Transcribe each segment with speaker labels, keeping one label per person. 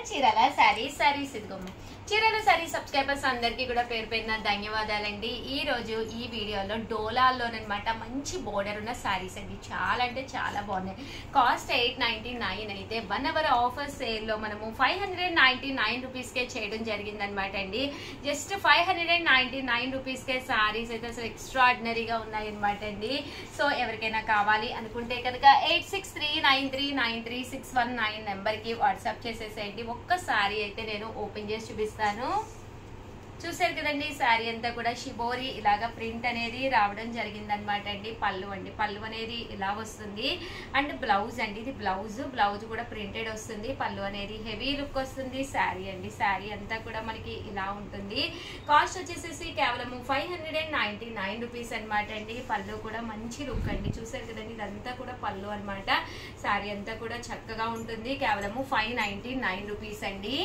Speaker 1: చీరల సారీస్ ఇదిగోమ్మ చీరల sorry subscribers అందరికీ కూడా పేరు పేరున ధన్యవాదాలండి. ఈ రోజు ఈ వీడియోలో డోలాల్లోనమాట మంచి బోర్డర్ ఉన్న సారీస్ అండి. చాలా అంటే చాలా బాగున్నాయి. కాస్ట్ 899 అయితే 1 అవర్ ఆఫర్ సేల్లో మనము 599 రూపీస్కే చేయడం జరిగిందనమాట అండి. జస్ట్ 599 రూపీస్కే సారీస్ అయితే అసలు ఎక్స్ట్రాడినరీగా ఉన్నాయన్నమాట అండి. సో ఎవరికైనా కావాలి అనుకుంటే కనుక 8639393619 నెంబర్కి వాట్సాప్ చేసేసేయండి. ఒక్కసారి అయితే నేను ఓపెన్ చేసి చూపిస్తాను. చూసారు కదండి, శారీ అంతా కూడా షిబోరి ఇలాగా ప్రింట్ అనేది రావడం జరిగిందనమాట అండి. పళ్ళు అనేది ఇలా వస్తుంది. అండ్ బ్లౌజ్ అండి, ఇది బ్లౌజ్ కూడా ప్రింటెడ్ వస్తుంది. పళ్ళు అనేది హెవీ లుక్ వస్తుంది. శారీ అండి, శారీ అంతా కూడా మనకి ఇలా ఉంటుంది. కాస్ట్ వచ్చేసేసి కేవలం 599 రూపీస్ అనమాట అండి. పళ్ళు కూడా మంచి లుక్ అండి. చూసారు కదండి, ఇదంతా కూడా పళ్ళు అనమాట. శారీ అంతా కూడా చక్కగా ఉంటుంది. కేవలం 599 రూపీస్ అండి.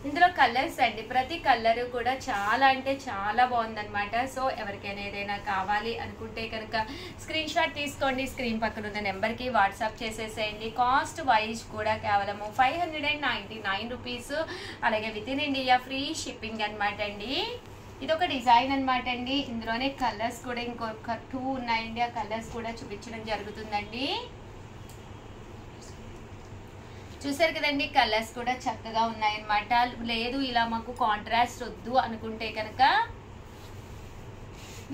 Speaker 1: ఇందులో కలర్స్ అండి, ప్రతి కలర్ కూడా చాలా అంటే చాలా బాగుందన్నమాట. సో ఎవరికైనా ఏదైనా కావాలి అనుకుంటే కనుక స్క్రీన్ షాట్ తీసుకోండి, స్క్రీన్ పక్కన ఉన్న నెంబర్కి వాట్సాప్ చేసేసేయండి. కాస్ట్ వైజ్ కూడా కేవలం 599 రూపీస్. అలాగే within India free shipping అనమాట అండి. ఇది ఒక డిజైన్ అనమాట అండి. ఇందులోనే కలర్స్ కూడా ఇంకొక 2 ఉన్నాయండి. ఆ కలర్స్ కూడా చూపించడం జరుగుతుందండి. చూసారు కదండి, కలర్స్ కూడా చక్కగా ఉన్నాయన్నమాట. లేదు ఇలా మాకు కాంట్రాస్ట్ వద్దు అనుకుంటే కనుక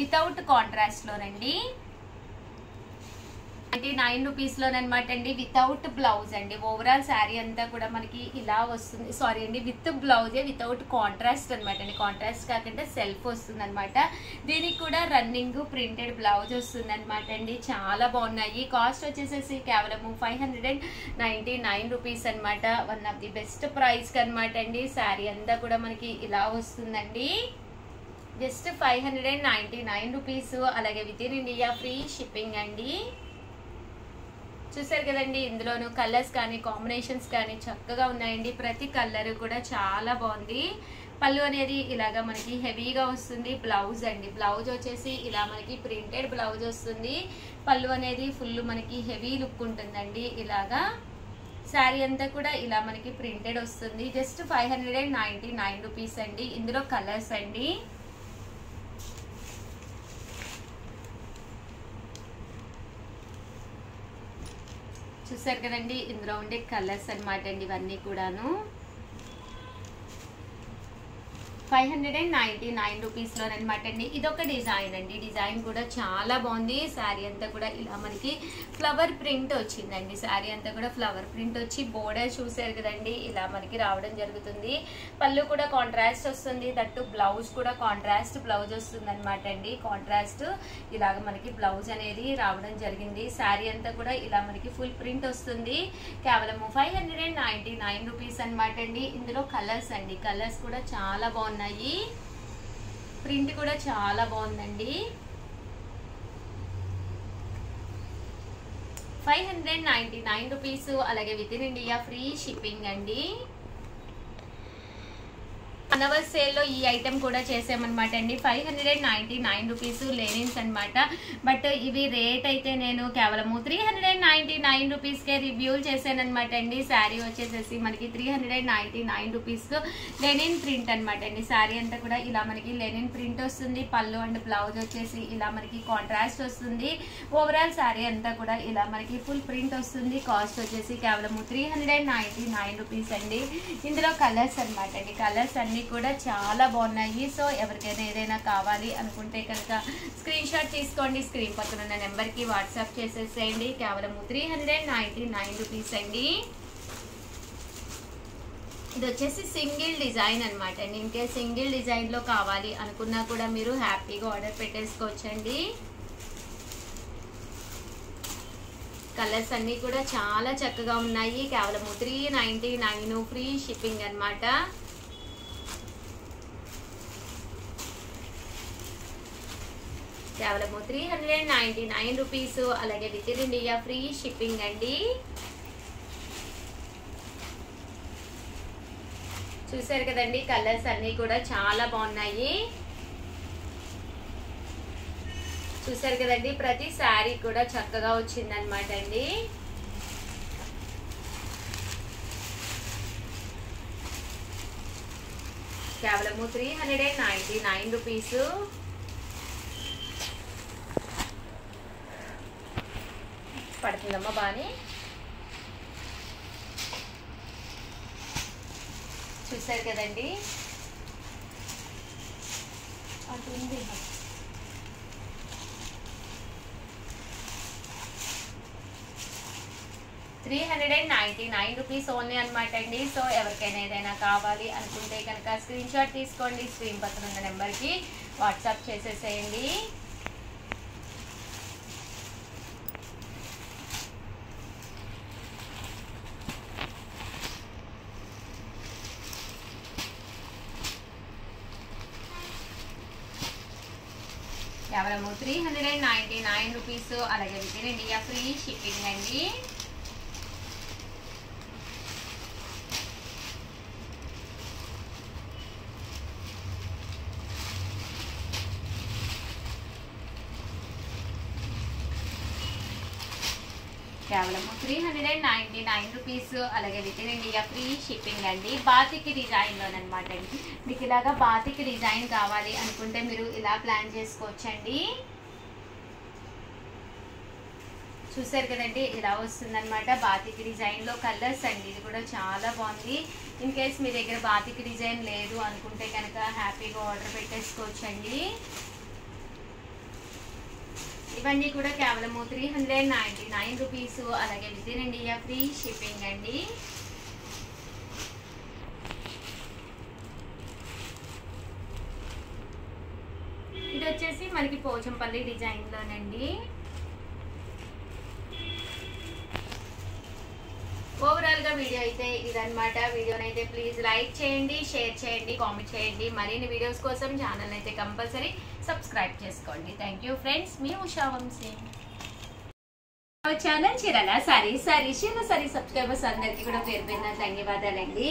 Speaker 1: వితౌట్ కాంట్రాస్ట్ లోనండి 99 రూపీస్ లోనమాట అండి. వితౌట్ బ్లౌజ్ అండి. ఓవరాల్ శారీ అంతా కూడా మనకి ఇలా వస్తుంది. సారీ అండి, విత్ బ్లౌజే, వితౌట్ కాంట్రాస్ట్ అనమాట అండి. కాంట్రాస్ట్ కాకుండా సెల్ఫ్ వస్తుంది అనమాట. దీనికి కూడా రన్నింగ్ ప్రింటెడ్ బ్లౌజ్ వస్తుంది అనమాట అండి. చాలా బాగున్నాయి. కాస్ట్ వచ్చేసేసి కేవలం 599 రూపీస్ అనమాట. One of the best price అనమాట అండి. శారీ అంతా కూడా మనకి ఇలా వస్తుందండి. Just 599 rupees. అలాగే within India free shipping అండి. చూసారు కదండి, ఇందులోనూ కలర్స్ కానీ కాంబినేషన్స్ కానీ చక్కగా ఉన్నాయండి. ప్రతి కలర్ కూడా చాలా బాగుంది. పళ్ళు అనేది ఇలాగా మనకి హెవీగా వస్తుంది. బ్లౌజ్ అండి, బ్లౌజ్ వచ్చేసి ఇలా మనకి ప్రింటెడ్ బ్లౌజ్ వస్తుంది. పళ్ళు అనేది ఫుల్ మనకి హెవీ లుక్ ఉంటుందండి. ఇలాగా శారీ అంతా కూడా ఇలా మనకి ప్రింటెడ్ వస్తుంది. జస్ట్ 599 రూపీస్ అండి. ఇందులో కలర్స్ అండి, చూసారు కదండి, ఇందులో ఉండే కలర్స్ అనమాట అండి. ఇవన్నీ కూడాను 599 రూపీస్ లోనమాట అండి. ఇదొక డిజైన్ అండి. డిజైన్ కూడా చాలా బాగుంది. శారీ అంతా కూడా ఇలా మనకి ఫ్లవర్ ప్రింట్ వచ్చిందండి. శారీ అంతా కూడా ఫ్లవర్ ప్రింట్ వచ్చి బోర్డర్ చూసారు కదండి, ఇలా మనకి రావడం జరుగుతుంది. పళ్ళు కూడా కాంట్రాస్ట్ వస్తుంది. దట్టు బ్లౌజ్ కూడా కాంట్రాస్ట్ బ్లౌజ్ వస్తుంది అనమాట అండి. కాంట్రాస్ట్ ఇలాగ మనకి బ్లౌజ్ అనేది రావడం జరిగింది. శారీ అంతా కూడా ఇలా మనకి ఫుల్ ప్రింట్ వస్తుంది. కేవలం 599 రూపీస్ అనమాట అండి. ఇందులో కలర్స్ అండి, కలర్స్ కూడా చాలా బాగున్నాయి. ప్రింట్ కూడా చాలా బాగుందండి. 599 రూపీస్. అలాగే within India free shipping అండి. 1 అవర్ సేల్లో ఈ ఐటెం కూడా చేసామన్నమాట అండి. 599 రూపీస్ లెనిన్స్ అనమాట. బట్ ఇవి రేట్ అయితే నేను కేవలం 399 రూపీస్కే రివ్యూలు చేశాను అనమాట అండి. శారీ వచ్చేసేసి మనకి 399 రూపీస్ లెనిన్ ప్రింట్ అనమాట అండి. శారీ అంతా కూడా ఇలా మనకి లెనిన్ ప్రింట్ వస్తుంది. పళ్ళు అండ్ బ్లౌజ్ వచ్చేసి ఇలా మనకి కాంట్రాస్ట్ వస్తుంది. ఓవరాల్ శారీ అంతా కూడా ఇలా మనకి ఫుల్ ప్రింట్ వస్తుంది. కాస్ట్ వచ్చేసి కేవలం 399 రూపీస్ అండి. ఇందులో కలర్స్ అనమాట అండి. కలర్స్ అన్ని కూడా చాలా బాగున్నాయి. సో ఎవరికైనా ఏదైనా కావాలి అనుకుంటే కనుక స్క్రీన్ షాట్ తీసుకోండి, స్క్రీన్ పక్కన ఉన్న నెంబర్కి వాట్సాప్ చేసేసేయండి. కేవలం 399 రూపీస్ అండి. ఇది వచ్చేసి సింగిల్ డిజైన్ అనమాట అండి. ఇంకే సింగిల్ డిజైన్లో కావాలి అనుకున్నా కూడా మీరు హ్యాపీగా ఆర్డర్ పెట్టేసుకోవచ్చండి. కలర్స్ అన్నీ కూడా చాలా చక్కగా ఉన్నాయి. కేవలం 399 ఫ్రీ షిప్పింగ్ అనమాట. కేవలం 399 రూపీస్. అలాగే within India free shipping అండి. చూసారు కదండి, కలర్స్ అన్నీ కూడా చాలా బాగున్నాయి. చూసారు కదండి, ప్రతి శారీ కూడా చక్కగా వచ్చిందనమాట అండి. కేవలము 399 రూపీస్. పడుతుందమ్మా బాగానే. చూసారు కదండి, అటుంది 399 రూపీస్ ఓన్లీ అనమాట అండి. సో ఎవరికైనా ఏదైనా కావాలి అనుకుంటే కనుక స్క్రీన్ షాట్ తీసుకోండి, స్క్రీన్ పక్కన ఉన్న నెంబర్కి వాట్సాప్ చేసేసేయండి. కేవలము 399 రూపీస్. అలాగే within India free shipping అండి. కేవలము 399 రూపీస్. అలాగే within India free shipping అండి. బాతిక్ డిజైన్లోనమాట అండి. మీకు ఇలాగా బాతిక్ డిజైన్ కావాలి అనుకుంటే మీరు ఇలా ప్లాన్ చేసుకోవచ్చండి. చూసారు కదండి, ఇలా వస్తుందన్నమాట బాతిక్ డిజైన్లో కలర్స్ అండి. ఇది కూడా చాలా బాగుంది. ఇన్ కేస్ మీ దగ్గర బాతిక్ డిజైన్ లేదు అనుకుంటే కనుక హ్యాపీగా ఆర్డర్ పెట్టేసుకోవచ్చండి. ఇవన్నీ కూడా కేవలము 399 రూపీస్. అలాగే within India free shipping అండి. ఇది వచ్చేసి మనకి పోచంపల్లి డిజైన్లోనండి. ఓవరాల్గా వీడియో అయితే ఇదనమాట. వీడియోనైతే ప్లీజ్ లైక్ చేయండి, షేర్ చేయండి, కామెంట్ చేయండి. మరిన్ని వీడియోస్ కోసం ఛానల్ అయితే కంపల్సరీ సబ్స్క్రైబ్ చేసుకోండి. థ్యాంక్ యూ ఫ్రెండ్స్, మీ ఉషా వంశీ. ఛానల్ చీరాల సారీ సబ్స్క్రైబర్స్ అందరికీ కూడా పేరు పేరున ధన్యవాదాలండి.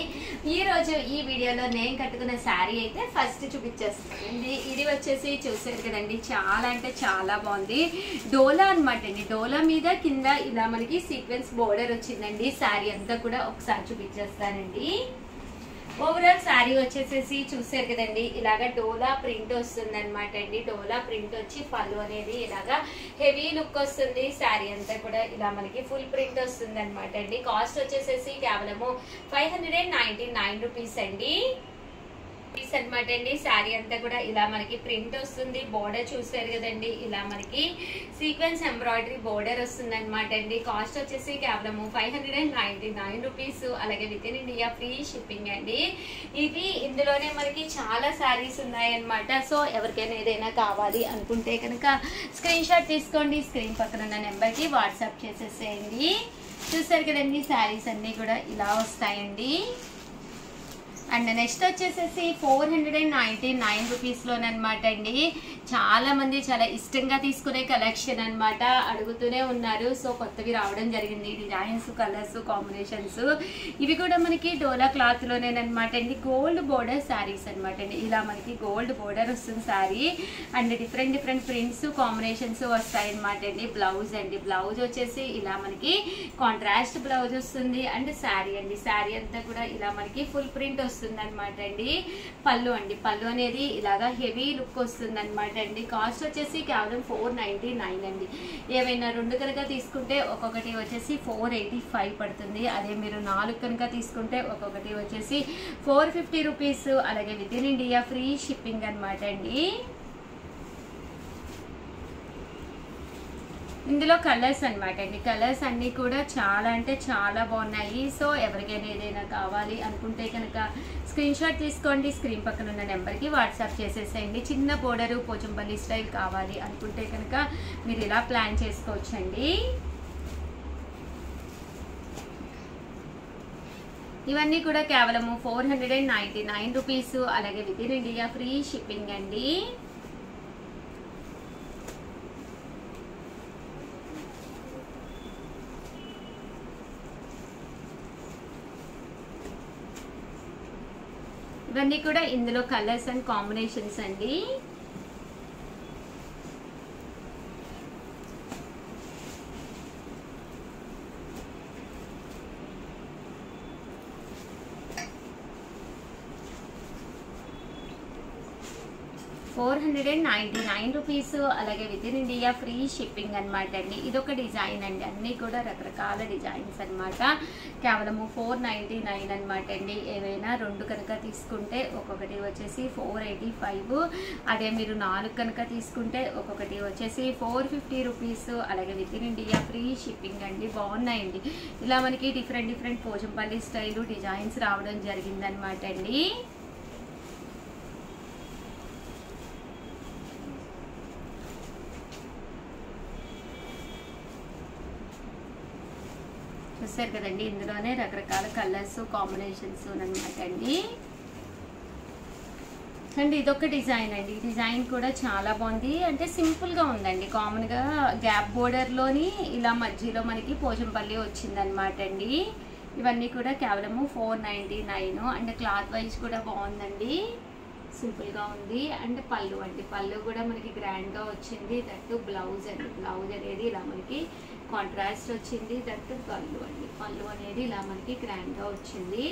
Speaker 1: ఈ రోజు ఈ వీడియోలో నేను కట్టుకున్న శారీ అయితే ఫస్ట్ చూపించేస్తానండి. ఇది వచ్చేసి చూసారు కదండి, చాలా అంటే చాలా బాగుంది. డోలా అనమాట అండి. డోలా మీద కింద ఇలా మనకి సీక్వెన్స్ బోర్డర్ వచ్చిందండి. శారీ అంతా కూడా ఒకసారి చూపించేస్తానండి. ఓవరాల్ శారీ వచ్చేసేసి చూసారు కదండి, ఇలాగా డోలా ప్రింట్ వస్తుంది అనమాట అండి. డోలా ప్రింట్ వచ్చి పళ్ళు అనేది ఇలాగా హెవీ లుక్ వస్తుంది. శారీ అంతా కూడా ఇలా మనకి ఫుల్ ప్రింట్ వస్తుంది అనమాట అండి. కాస్ట్ వచ్చేసేసి కేవలము 599 రూపీస్ అండి. అనమాట అండి. శారీ అంతా కూడా ఇలా మనకి ప్రింట్ వస్తుంది. బోర్డర్ చూసారు కదండి, ఇలా మనకి సీక్వెన్స్ ఎంబ్రాయిడరీ బోర్డర్ వస్తుంది అనమాట అండి. కాస్ట్ వచ్చేసి కేవలము 599 రూపీస్. అలాగే within India free shipping అండి. ఇవి ఇందులోనే మనకి చాలా శారీస్ ఉన్నాయన్నమాట. సో ఎవరికైనా ఏదైనా కావాలి అనుకుంటే కనుక స్క్రీన్ షాట్ తీసుకోండి, స్క్రీన్ పక్కన ఉన్న నెంబర్కి వాట్సాప్ చేసేసేయండి. చూసారు కదండి, శారీస్ అన్నీ కూడా ఇలా వస్తాయండి. అండ్ నెక్స్ట్ వచ్చేసేసి 499 రూపీస్లోనమాట అండి. చాలా మంది చాలా ఇష్టంగా తీసుకునే కలెక్షన్ అనమాట, అడుగుతూనే ఉన్నారు. సో కొత్తవి రావడం జరిగింది. డిజైన్స్, కలర్స్, కాంబినేషన్స్ ఇవి కూడా మనకి డోలా క్లాత్లోనేనమాట అండి. గోల్డ్ బోర్డర్ శారీస్ అనమాట అండి. ఇలా మనకి గోల్డ్ బోర్డర్ వస్తుంది sari. And different prints, combinations వస్తాయి అనమాట అండి. బ్లౌజ్ అండి, బ్లౌజ్ వచ్చేసి ఇలా మనకి కాంట్రాస్ట్ బ్లౌజ్ వస్తుంది. అండ్ శారీ అండి, శారీ అంతా కూడా ఇలా మనకి ఫుల్ ప్రింట్ వస్తుంది అనమాట అండి. పళ్ళు అండి, పళ్ళు అనేది ఇలాగా హెవీ లుక్ వస్తుంది అనమాట అండి. కాస్ట్ వచ్చేసి కేవలం 499 అండి. ఏవైనా రెండు కనుక తీసుకుంటే ఒక్కొక్కటి వచ్చేసి 485 పడుతుంది. అదే మీరు 4 కనుక తీసుకుంటే ఒక్కొక్కటి వచ్చేసి 450 రూపీస్. అలాగే within India free shipping అనమాట అండి. ఇందులో కలర్స్ అనమాట అండి. కలర్స్ అన్నీ కూడా చాలా అంటే చాలా బాగున్నాయి. సో ఎవరికైనా ఏదైనా కావాలి అనుకుంటే కనుక స్క్రీన్ షాట్ తీసుకోండి, స్క్రీన్ పక్కన ఉన్న నెంబర్కి వాట్సాప్ చేసేసేయండి. చిన్న బోర్డరు పోచంపల్లి స్టైల్ కావాలి అనుకుంటే కనుక మీరు ఇలా ప్లాన్ చేసుకోవచ్చండి. ఇవన్నీ కూడా కేవలము 499 రూపీస్. అలాగే within India free shipping అండి. ఇవన్నీ కూడా ఇందులో కలర్స్ అండ్ కాంబినేషన్స్ అండి. 499 రూపీస్. అలాగే within India free shipping అనమాట అండి. ఇదొక డిజైన్ అండి, అన్నీ కూడా రకరకాల డిజైన్స్ అనమాట. కేవలము 499 అనమాట అండి. ఏవైనా 2 కనుక తీసుకుంటే ఒక్కొక్కటి వచ్చేసి 485. అదే మీరు 4 కనుక తీసుకుంటే ఒక్కొక్కటి వచ్చేసి 450 రూపీస్. అలాగే within India free shipping అండి. బాగున్నాయండి, ఇలా మనకి డిఫరెంట్ పోచంపల్లి స్టైలు డిజైన్స్ రావడం జరిగిందనమాట అండి. చూసారు కదండి, ఇందులోనే రకరకాల కలర్స్ కాంబినేషన్స్ అనమాట అండి. అండ్ ఇదొక డిజైన్ అండి. ఈ డిజైన్ కూడా చాలా బాగుంది, అంటే సింపుల్గా ఉందండి. కామన్గా గ్యాప్ బోర్డర్లోని ఇలా మధ్యలో మనకి పోచంపల్లి వచ్చిందనమాట అండి. ఇవన్నీ కూడా కేవలము 499. అండ్ క్లాత్ వైజ్ కూడా బాగుందండి, సింపుల్గా ఉంది. అండ్ పళ్ళు అండి, పళ్ళు కూడా మనకి గ్రాండ్గా వచ్చింది. దట్టు బ్లౌజ్ అండి, బ్లౌజ్ అనేది ఇలా మనకి కాంట్రాస్ట్ వచ్చింది. దట్టు పళ్ళు అండి, పళ్ళు అనేది ఇలా మనకి గ్రాండ్గా వచ్చింది.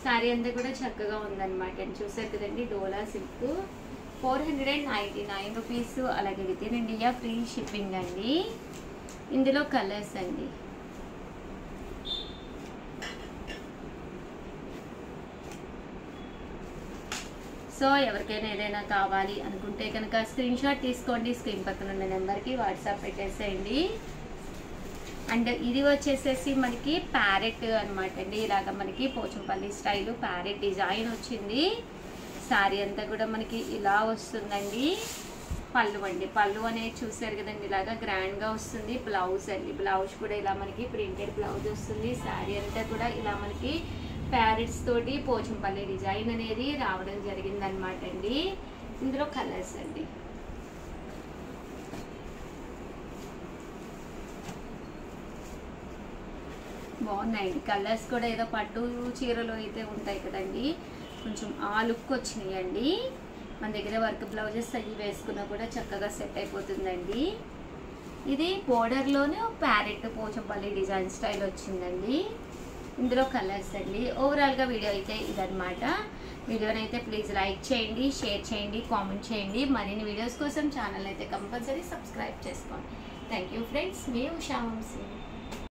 Speaker 1: శారీ అంతా కూడా చక్కగా ఉందన్నమాట. చూసారు కదండి, డోలా సిల్క్ 499 రూపీస్. అలాగే within India free shipping అండి. ఇందులో కలర్స్ అండి. సో ఎవరికైనా ఏదైనా కావాలి అనుకుంటే కనుక స్క్రీన్ షాట్ తీసుకోండి, స్క్రీన్ పక్కన ఉన్న నెంబర్కి వాట్సాప్ పెట్టేసేయండి. అండ్ ఇది వచ్చేసేసి మనకి ప్యారెట్ అనమాట అండి. ఇలాగ మనకి పోచంపల్లి స్టైలు ప్యారెట్ డిజైన్ వచ్చింది. శారీ అంతా కూడా మనకి ఇలా వస్తుందండి. పళ్ళు అండి, పళ్ళు అనేది చూసారు కదండి, ఇలాగా గ్రాండ్గా వస్తుంది. బ్లౌజ్ అండి, బ్లౌజ్ కూడా ఇలా మనకి ప్రింటెడ్ బ్లౌజ్ వస్తుంది. శారీ అంతా కూడా ఇలా మనకి ప్యారెట్స్ తోటి పోచంపల్లి డిజైన్ అనేది రావడం జరిగిందనమాట అండి. ఇందులో కలర్స్ అండి. బాగున్నాయండి కలర్స్ కూడా, ఏదో పట్టు చీరలు అయితే ఉంటాయి కదండి, కొంచెం ఆ లుక్ వచ్చినాయండి. మన దగ్గర వర్క్ బ్లౌజెస్ అవి వేసుకున్నా కూడా చక్కగా సెట్ అయిపోతుందండి. ఇది బోర్డర్లోనే ప్యారెట్ పోచంపల్లి డిజైన్ స్టైల్ వచ్చిందండి. ఇందులో కలర్స్ అండి. ఓవరాల్గా వీడియో అయితే ఇదనమాట. వీడియోనైతే ప్లీజ్ లైక్ చేయండి, షేర్ చేయండి, కామెంట్ చేయండి. మరిన్ని వీడియోస్ కోసం ఛానల్ అయితే కంపల్సరీ సబ్స్క్రైబ్ చేసుకోండి. థ్యాంక్ యూ ఫ్రెండ్స్, మీ ఉషా వంశీ.